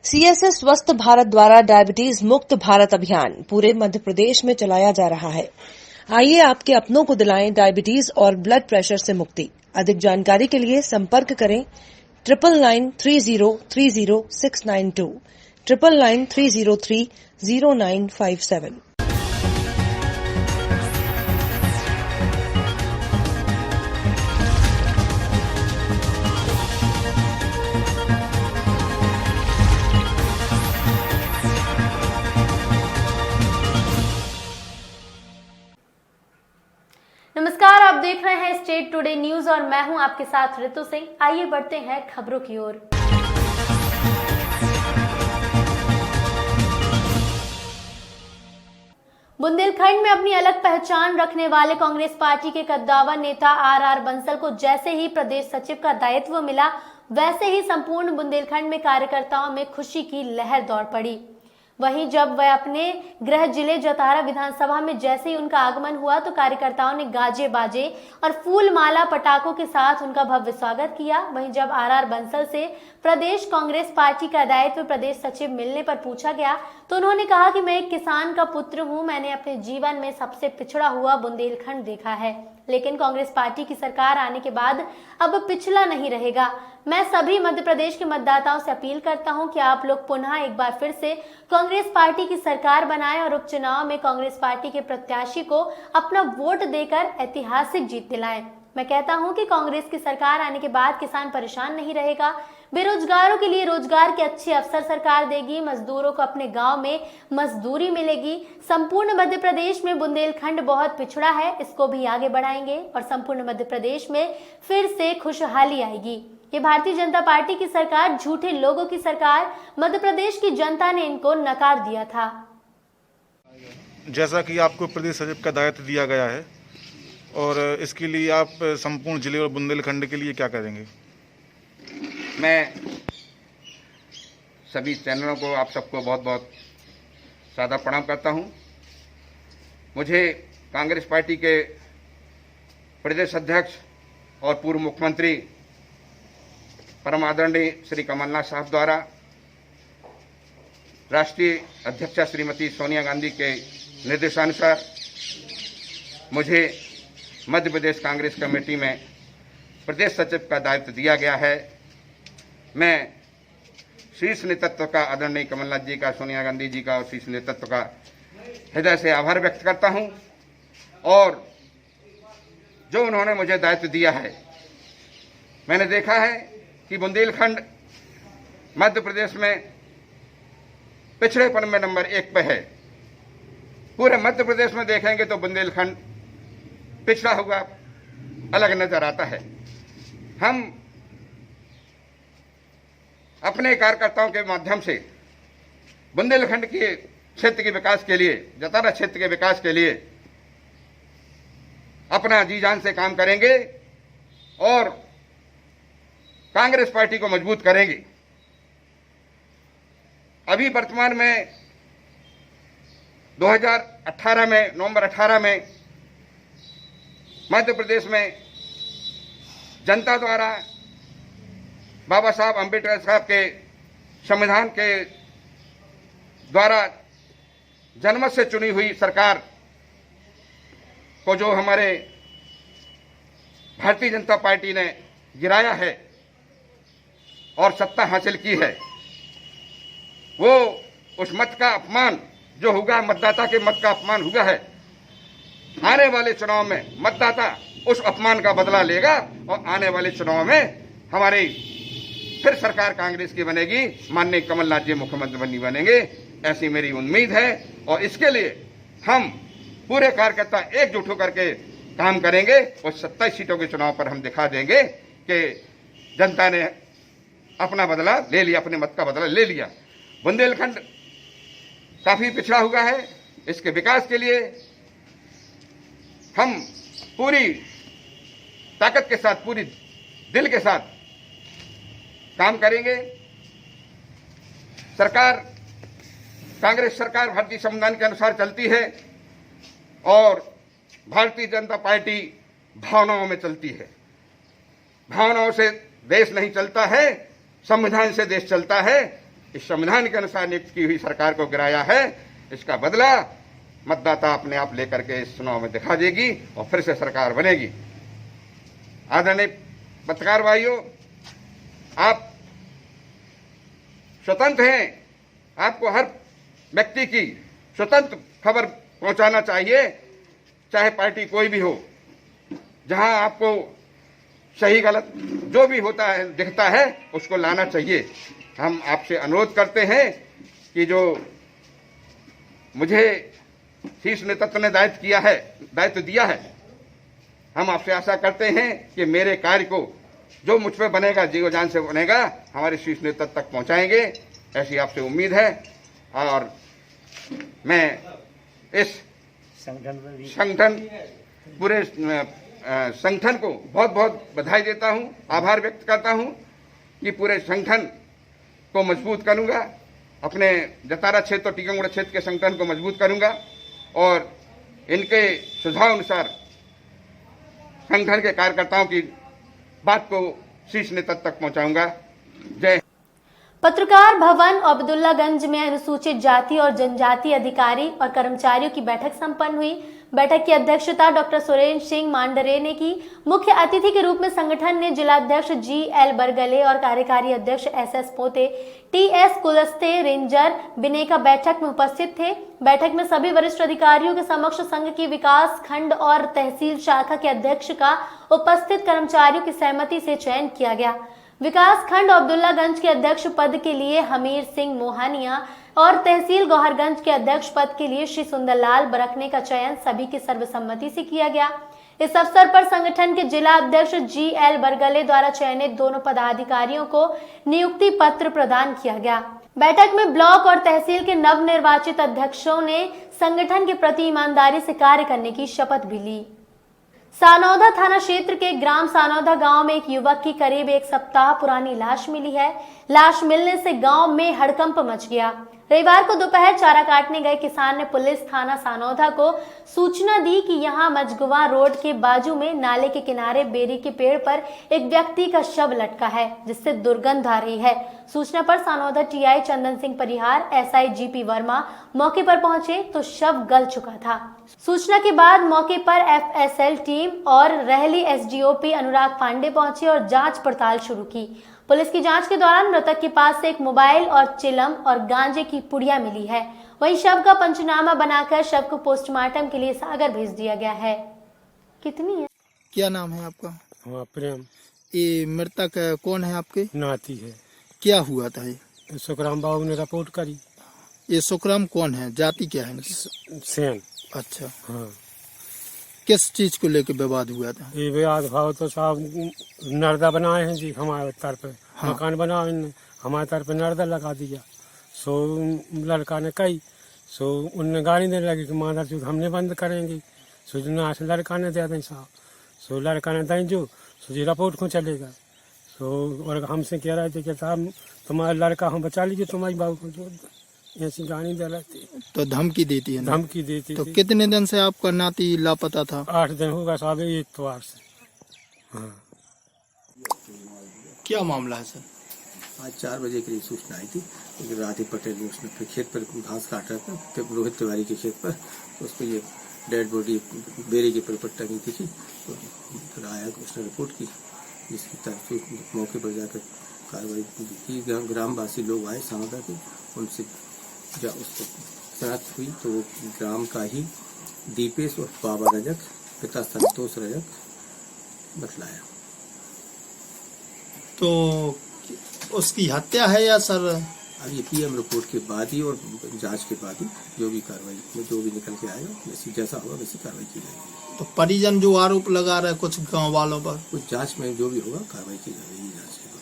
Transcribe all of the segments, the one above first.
CSA स्वस्थ भारत द्वारा diabetes मुक्त भारत अभियान पूरे मध्य प्रदेश में चलाया जा रहा है। आइए आपके अपनों को दिलाएं डायबिटीज और ब्लड प्रेशर से मुक्ति। अधिक जानकारी के लिए संपर्क करें 9993030692 9993030957। नमस्कार, आप देख रहे हैं स्टेट टुडे न्यूज और मैं हूं आपके साथ ऋतु सिंह। आइए बढ़ते हैं खबरों की ओर। बुंदेलखंड में अपनी अलग पहचान रखने वाले कांग्रेस पार्टी के कद्दावर नेता आर बंसल को जैसे ही प्रदेश सचिव का दायित्व मिला, वैसे ही संपूर्ण बुंदेलखंड में कार्यकर्ताओं में खुशी की लहर दौड़ पड़ी। वहीं जब वह अपने गृह जिले जतारा विधानसभा में जैसे ही उनका आगमन हुआ तो कार्यकर्ताओं ने गाजे बाजे और फूल माला पटाखों के साथ उनका भव्य स्वागत किया। वहीं जब आर बंसल से प्रदेश कांग्रेस पार्टी का दायित्व प्रदेश सचिव मिलने पर पूछा गया तो उन्होंने कहा कि मैं एक किसान का पुत्र हूं, मैंने अपने जीवन में सबसे पिछड़ा हुआ बुंदेलखंड देखा है, लेकिन कांग्रेस पार्टी की सरकार आने के बाद अब पिछला नहीं रहेगा। मैं सभी मध्य प्रदेश के मतदाताओं से अपील करता हूं कि आप लोग पुनः एक बार फिर से कांग्रेस पार्टी की सरकार बनाएं और उपचुनाव में कांग्रेस पार्टी के प्रत्याशी को अपना वोट देकर ऐतिहासिक जीत दिलाएं। मैं कहता हूं कि कांग्रेस की सरकार आने के बाद किसान परेशान नहीं रहेगा, बेरोजगारों के लिए रोजगार के अच्छे अवसर सरकार देगी, मजदूरों को अपने गांव में मजदूरी मिलेगी। संपूर्ण मध्य प्रदेश में बुंदेलखंड बहुत पिछड़ा है, इसको भी आगे बढ़ाएंगे और संपूर्ण मध्य प्रदेश में फिर से खुशहाली आएगी। ये भारतीय जनता पार्टी की सरकार झूठे लोगों की सरकार, मध्य प्रदेश की जनता ने इनको नकार दिया था। जैसा कि आपको प्रदेश सचिव का दायित्व दिया गया है और इसके लिए आप संपूर्ण जिले और बुंदेलखंड के लिए क्या करेंगे? मैं सभी चैनलों को, आप सबको बहुत बहुत सादर प्रणाम करता हूं। मुझे कांग्रेस पार्टी के प्रदेश अध्यक्ष और पूर्व मुख्यमंत्री परम आदरणीय श्री कमलनाथ साहब द्वारा राष्ट्रीय अध्यक्षा श्रीमती सोनिया गांधी के निर्देशानुसार मुझे मध्य प्रदेश कांग्रेस कमेटी में प्रदेश सचिव का दायित्व दिया गया है। मैं शीर्ष नेतृत्व का, आदरणीय कमलनाथ जी का, सोनिया गांधी जी का और शीर्ष नेतृत्व का हृदय से आभार व्यक्त करता हूं और जो उन्होंने मुझे दायित्व दिया है, मैंने देखा है कि बुंदेलखंड मध्य प्रदेश में पिछड़ेपन में नंबर 1 पे है। पूरे मध्य प्रदेश में देखेंगे तो बुंदेलखंड पिछड़ा हुआ अलग नजर आता है। हम अपने कार्यकर्ताओं के माध्यम से बुंदेलखंड के क्षेत्र के विकास के लिए, जतारा क्षेत्र के विकास के लिए अपना जी जान से काम करेंगे और कांग्रेस पार्टी को मजबूत करेंगे। अभी वर्तमान में 2018 में, नवंबर 18 में मध्य प्रदेश में जनता द्वारा बाबा साहब अम्बेडकर साहब के संविधान के द्वारा जनमत से चुनी हुई सरकार को जो हमारे भारतीय जनता पार्टी ने गिराया है और सत्ता हासिल की है, वो उस मत का अपमान जो हुआ, मतदाता के मत का अपमान हुआ है, आने वाले चुनाव में मतदाता उस अपमान का बदला लेगा और आने वाले चुनाव में हमारी फिर सरकार कांग्रेस की बनेगी, माननीय कमलनाथ जी मुख्यमंत्री बनेंगे, ऐसी मेरी उम्मीद है। और इसके लिए हम पूरे कार्यकर्ता एकजुट होकर के काम करेंगे और 27 सीटों के चुनाव पर हम दिखा देंगे कि जनता ने अपना बदला ले लिया, अपने मत का बदला ले लिया। बुंदेलखंड काफी पिछड़ा हुआ है, इसके विकास के लिए हम पूरी ताकत के साथ, पूरी दिल के साथ काम करेंगे। सरकार, कांग्रेस सरकार भारतीय संविधान के अनुसार चलती है और भारतीय जनता पार्टी भावनाओं में चलती है। भावनाओं से देश नहीं चलता है, संविधान से देश चलता है। इस संविधान के अनुसार नियुक्त की हुई सरकार को गिराया है, इसका बदला मतदाता अपने आप लेकर के इस चुनाव में दिखा देगी और फिर से सरकार बनेगी। आदरणीय पत्रकार भाइयों, आप स्वतंत्र हैं, आपको हर व्यक्ति की स्वतंत्र खबर पहुंचाना चाहिए, चाहे पार्टी कोई भी हो। जहां आपको सही गलत जो भी होता है दिखता है उसको लाना चाहिए। हम आपसे अनुरोध करते हैं कि जो मुझे शीर्ष नेतृत्व ने दायित्व दिया है, हम आपसे आशा करते हैं कि मेरे कार्य को जो मुझ पे बनेगा, जीव जान से बनेगा, हमारे शीर्ष नेतृत्व तक पहुंचाएंगे, ऐसी आपसे उम्मीद है। और मैं इस संगठन पूरे संगठन को बहुत बहुत बधाई देता हूं, आभार व्यक्त करता हूं कि पूरे संगठन को मजबूत करूंगा, अपने जतारा क्षेत्र और टीकमगढ़ क्षेत्र के संगठन को मजबूत करूंगा और इनके सुझाव अनुसार संगठन के कार्यकर्ताओं की बात को शीर्ष नेतृत्व तक पहुंचाऊंगा। जय। पत्रकार भवन अब्दुल्लागंज में अनुसूचित जाति और जनजाति अधिकारी और कर्मचारियों की बैठक संपन्न हुई। बैठक की अध्यक्षता डॉक्टर सुरेंद्र सिंह मांडरे ने की। मुख्य अतिथि के रूप में संगठन ने जिलाध्यक्ष GL बरगले और कार्यकारी अध्यक्ष SS पोते, TS कुलस्ते, रेंजर बिनेका बैठक में उपस्थित थे। बैठक में सभी वरिष्ठ अधिकारियों के समक्ष संघ की विकास खंड और तहसील शाखा के अध्यक्ष का उपस्थित कर्मचारियों की सहमति से चयन किया गया। विकास खंड अब्दुल्लागंज के अध्यक्ष पद के लिए हमीर सिंह मोहानिया और तहसील गौहरगंज के अध्यक्ष पद के लिए श्री सुंदरलाल बरकने का चयन सभी की सर्वसम्मति से किया गया। इस अवसर पर संगठन के जिला अध्यक्ष GL बरगले द्वारा चयनित दोनों पदाधिकारियों को नियुक्ति पत्र प्रदान किया गया। बैठक में ब्लॉक और तहसील के नवनिर्वाचित अध्यक्षों ने संगठन के प्रति ईमानदारी से कार्य करने की शपथ भी ली। सानौदा थाना क्षेत्र के ग्राम सानौदा गांव में एक युवक की करीब 1 सप्ताह पुरानी लाश मिली है। लाश मिलने से गांव में हड़कंप मच गया। रविवार को दोपहर चारा काटने गए किसान ने पुलिस थाना सानौदा को सूचना दी कि यहां मजगुवा रोड के बाजू में नाले के किनारे बेरी के पेड़ पर एक व्यक्ति का शव लटका है, जिससे दुर्गंध आ रही है। सूचना पर सानौदा TI Chandan Singh Parihar, SI GP Verma मौके पर पहुंचे तो शव गल चुका था। सूचना के बाद मौके पर FSL टीम और रहली SDOP अनुराग पांडे पहुंचे और जांच पड़ताल शुरू की। पुलिस की जांच के दौरान मृतक के पास से एक मोबाइल और चिलम और गांजे की पुड़िया मिली है। वहीं शव का पंचनामा बनाकर शव को पोस्टमार्टम के लिए सागर भेज दिया गया है। कितनी है? क्या नाम है आपका? प्रेम। ये मृतक कौन है आपके? नाती है। क्या हुआ था ये? सुखराम बाबू ने रिपोर्ट करी। ये सुखराम कौन है, जाति क्या है? सेन। अच्छा, हाँ। किस चीज को लेकर विवाद हुआ था? ये विवाद भाव तो साहब नर्दा बनाए हैं जी हमारे तरफ। हाँ। मकान बनाओ, इनने हमारे तरफ नर्दा लगा दिया। सो लड़का ने कही, सो उनने गाड़ी देने लगी कि मादर चूत हमने बंद करेंगे। सो ना से लड़का ने दे दें साहब। सो लड़का ने दें जो सो जी रिपोर्ट को चलेगा। सो और हमसे कह रहे थे कि साहब तुम्हारा लड़का हम बचा लीजिए, तुम्हारी बाबू को जो ऐसी गाड़ी दे रहे थे। तो धमकी देती है? धमकी देती तो कितने दिन से आपका नाती लापता था? 8 दिन होगा साहब, इतवार से। हाँ। क्या मामला है सर? आज 4 बजे करीब सूचना आई थी कि राधे पटेल ने उसने अपने खेत पर घास काट रहा था, फिर रोहित तिवारी के खेत पर, तो उस पर ये डेड बॉडी बेरे के पर टंगी थी। तो फिर आया, उसने रिपोर्ट की, जिसकी तरफ मौके पर जाकर कार्रवाई की। ग्रामवासी लोग आए सानौदा के, उनसे जब उसको शनाख्त हुई तो वो ग्राम का ही दीपेश और बाबा रजक, पिता संतोष रजक बतलाया। तो उसकी हत्या है या सर? अब ये PM रिपोर्ट के बाद ही और जांच के बाद ही जो भी कार्रवाई, जो भी निकल के आएगा वैसी जैसा होगा वैसी कार्रवाई की जाएगी। तो परिजन जो आरोप लगा रहे कुछ गांव वालों पर, कुछ जांच में जो भी होगा कार्रवाई की जाएगी। जांच के बाद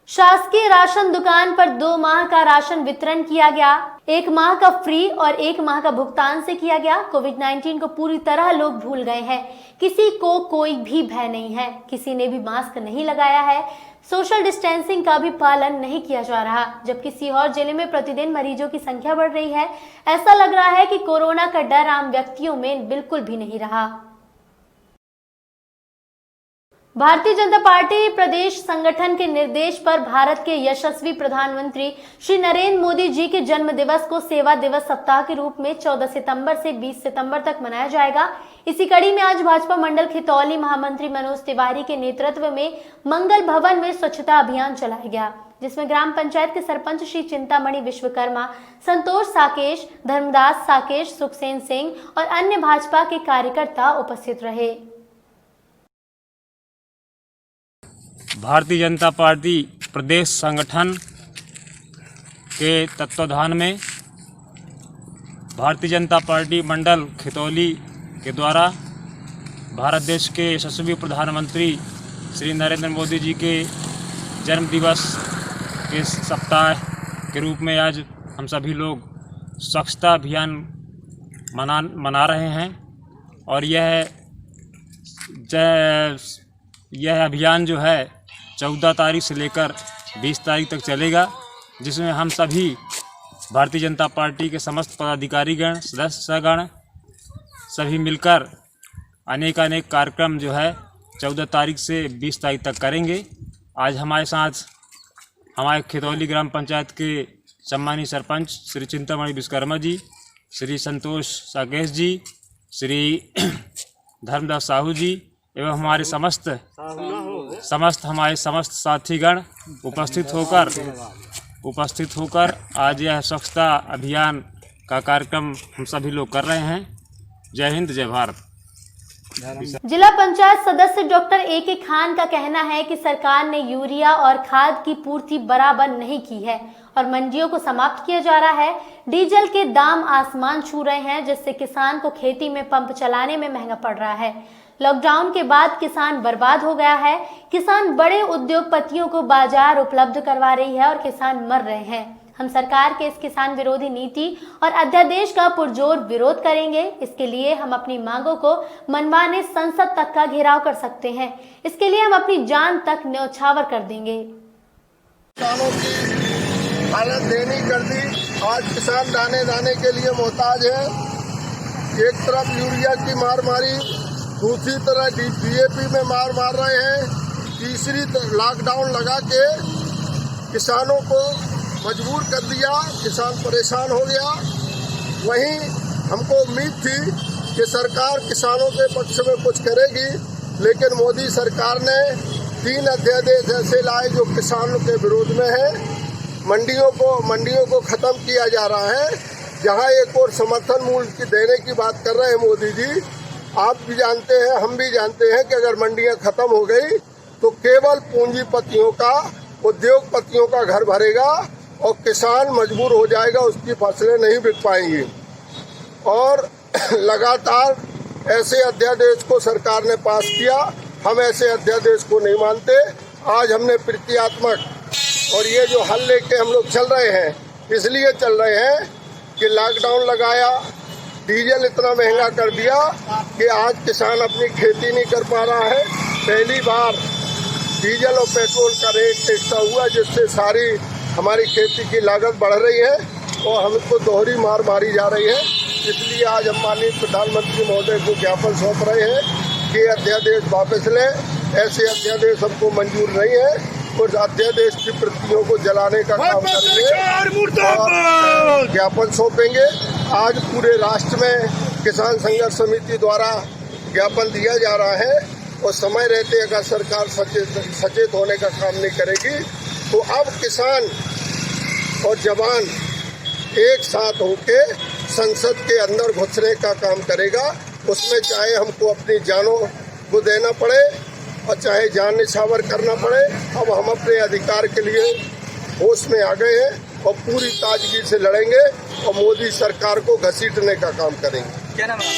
शासकीय राशन दुकान पर 2 माह का राशन वितरण किया गया। 1 माह का फ्री और 1 माह का भुगतान से किया गया। कोविड-19 को पूरी तरह लोग भूल गए हैं। किसी को कोई भी भय नहीं है, किसी ने भी मास्क नहीं लगाया है, सोशल डिस्टेंसिंग का भी पालन नहीं किया जा रहा। जबकि सीहोर जिले में प्रतिदिन मरीजों की संख्या बढ़ रही है। ऐसा लग रहा है कि कोरोना का डर आम व्यक्तियों में बिल्कुल भी नहीं रहा। भारतीय जनता पार्टी प्रदेश संगठन के निर्देश पर भारत के यशस्वी प्रधानमंत्री श्री नरेंद्र मोदी जी के जन्म दिवस को सेवा दिवस सप्ताह के रूप में 14 सितंबर से 20 सितंबर तक मनाया जाएगा। इसी कड़ी में आज भाजपा मंडल खितौली महामंत्री मनोज तिवारी के नेतृत्व में मंगल भवन में स्वच्छता अभियान चलाया गया, जिसमें ग्राम पंचायत के सरपंच श्री चिंतामणि विश्वकर्मा, संतोष साकेश, धर्मदास साकेश, सुखसेन सिंह और अन्य भाजपा के कार्यकर्ता उपस्थित रहे। भारतीय जनता पार्टी प्रदेश संगठन के तत्वाधान में भारतीय जनता पार्टी मंडल खितौली के द्वारा भारत देश के यशस्वी प्रधानमंत्री श्री नरेंद्र मोदी जी के जन्म दिवस के सप्ताह के रूप में आज हम सभी लोग स्वच्छता अभियान मना रहे हैं और यह अभियान जो है 14 तारीख से लेकर 20 तारीख तक चलेगा, जिसमें हम सभी भारतीय जनता पार्टी के समस्त पदाधिकारीगण, सदस्यगण सभी मिलकर अनेक कार्यक्रम जो है 14 तारीख से 20 तारीख तक करेंगे। आज हमारे साथ हमारे खितौली ग्राम पंचायत के सम्मानीय सरपंच श्री चिंतामणि विश्वकर्मा जी, श्री संतोष साकेश जी, श्री धर्मदास साहू जी एवं हमारे समस्त साथीगण उपस्थित होकर आज यह स्वच्छता अभियान का कार्यक्रम हम सभी लोग कर रहे हैं। जय हिंद, जय भारत। जिला पंचायत सदस्य डॉक्टर ए.के. खान का कहना है कि सरकार ने यूरिया और खाद की पूर्ति बराबर नहीं की है और मंडियों को समाप्त किया जा रहा है। डीजल के दाम आसमान छू रहे हैं, जिससे किसान को खेती में पंप चलाने में महंगा पड़ रहा है। लॉकडाउन के बाद किसान बर्बाद हो गया है। किसान बड़े उद्योगपतियों को बाजार उपलब्ध करवा रही है और किसान मर रहे हैं। हम सरकार के इस किसान विरोधी नीति और अध्यादेश का पुरजोर विरोध करेंगे। इसके लिए हम अपनी मांगों को मनमाने संसद तक का घेराव कर सकते हैं। इसके लिए हम अपनी जान तक न्यौछावर कर देंगे। किसानों की हालत दयनीय कर दी। आज किसान दाने के लिए मोहताज है। एक तरफ यूरिया की मार मारी, दूसरी तरह DAP में मार रहे हैं, तीसरी लॉकडाउन लगा के किसानों को मजबूर कर दिया। किसान परेशान हो गया। वहीं हमको उम्मीद थी कि सरकार किसानों के पक्ष में कुछ करेगी, लेकिन मोदी सरकार ने 3 अध्यादेश ऐसे लाए जो किसानों के विरोध में है। मंडियों को खत्म किया जा रहा है। जहां एक और समर्थन मूल्य देने की बात कर रहे हैं मोदी जी, आप भी जानते हैं, हम भी जानते हैं कि अगर मंडियां खत्म हो गई तो केवल पूंजीपतियों का, उद्योगपतियों का घर भरेगा और किसान मजबूर हो जाएगा, उसकी फसलें नहीं बिक पाएंगी। और लगातार ऐसे अध्यादेश को सरकार ने पास किया। हम ऐसे अध्यादेश को नहीं मानते। आज हमने प्रक्रियात्मक और ये जो हल लेके हम लोग चल रहे हैं, इसलिए चल रहे हैं कि लॉकडाउन लगाया, डीजल इतना महंगा कर दिया कि आज किसान अपनी खेती नहीं कर पा रहा है। पहली बार डीजल और पेट्रोल का रेट एक्स्ट्रा हुआ, जिससे सारी हमारी खेती की लागत बढ़ रही है और हमको दोहरी मार मारी जा रही है। इसलिए आज हम माननीय प्रधानमंत्री महोदय को ज्ञापन सौंप रहे हैं कि अध्यादेश वापस लें। ऐसे अध्यादेश हमको मंजूर नहीं है। उस अध्यादेश की प्रतियों को जलाने का काम करेंगे और ज्ञापन सौंपेंगे। आज पूरे राष्ट्र में किसान संघर्ष समिति द्वारा ज्ञापन दिया जा रहा है और समय रहते अगर सरकार सचेत होने का काम नहीं करेगी तो अब किसान और जवान एक साथ होके संसद के अंदर घुसने का काम करेगा। उसमें चाहे हमको अपनी जानों को देना पड़े और चाहे जान निछावर करना पड़े। अब हम अपने अधिकार के लिए होश में आ गए हैं और पूरी ताजगी से लड़ेंगे और मोदी सरकार को घसीटने का काम करेंगे। क्या नाम है?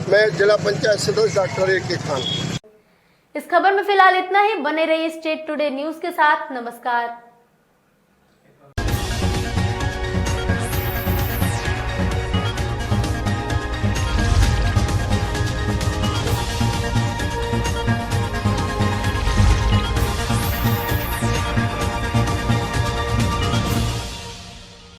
मैं जिला पंचायत सदस्य डॉक्टर ए.के. खान। इस खबर में फिलहाल इतना ही। बने रहिए स्टेट टुडे न्यूज के साथ। नमस्कार।